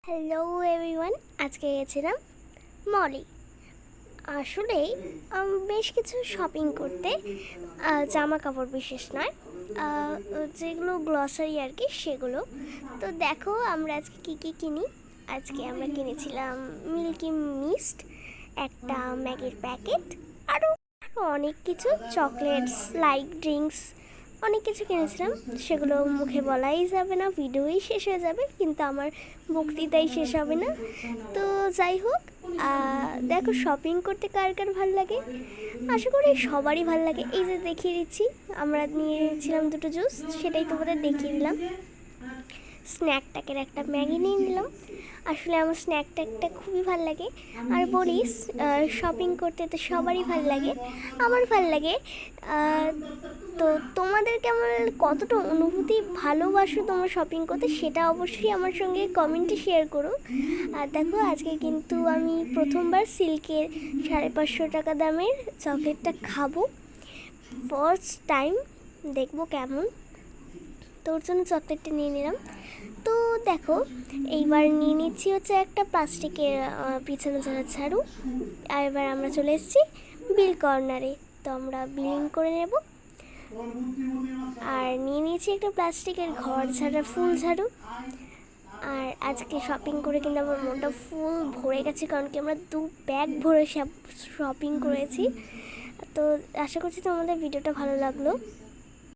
Hello everyone, আজকে গেছিলাম মলে। আসলে বেশ কিছু শপিং করতে, জামা কাপড় বিশেষ নয়, যেগুলো গ্লসারি আর কি সেগুলো। তো দেখো আমরা আজকে কী কী কিনি। আজকে আমরা কিনেছিলাম মিল্কি মিস্ট, একটা ম্যাগির প্যাকেট, আরও আরও অনেক কিছু, চকলেটস, লাইট ড্রিঙ্কস, অনেক কিছু কিনেছিলাম। সেগুলো মুখে বলাই যাবে না, ভিডিওই শেষ হয়ে যাবে, কিন্তু আমার বক্তৃতাই শেষ হবে না। তো যাই হোক, দেখো শপিং করতে কার কার ভালো লাগে, আশা করি সবারই ভালো লাগে। এই যে দেখিয়ে দিচ্ছি, আমরা নিয়েছিলাম দুটো জুস, সেটাই তোমাদের দেখিয়ে দিলাম। স্ন্যাক ট্যাকের একটা ম্যাগি নিয়ে নিলাম। আসলে আমার স্ন্যাক ট্যাকটা খুবই ভালো লাগে। আর বলিস, শপিং করতে তো সবারই ভালো লাগে, আমার ভালো লাগে। তো তোমাদের কেমন, কতটা অনুভূতি, ভালোবাসো তোমরা শপিং করতে, সেটা অবশ্যই আমার সঙ্গে কমেন্টে শেয়ার করো। আর দেখো আজকে কিন্তু আমি প্রথমবার সিল্কের 550 টাকা দামের চকলেটটা খাবো, ফার্স্ট টাইম, দেখবো কেমন। তো ওর জন্য চকলেটটা নিয়ে নিলাম। তো দেখো এইবার নিয়ে নিচ্ছি হচ্ছে একটা প্লাস্টিকের পিছনে ছাড়া ঝাড়ু। আর এবার আমরা চলে এসেছি বিল কর্নারে, তো আমরা বিলিং করে নেব। আর নিয়ে নিয়েছি একটা প্লাস্টিকের ঘর ঝাড়া ফুল ঝাড়ু। আর আজকে শপিং করে কিন্তু আমার মনটা ফুল ভরে গেছে, কারণ কি আমরা 2 ব্যাগ ভরে সব শপিং করেছি। তো আশা করছি তোমাদের ভিডিওটা ভালো লাগলো।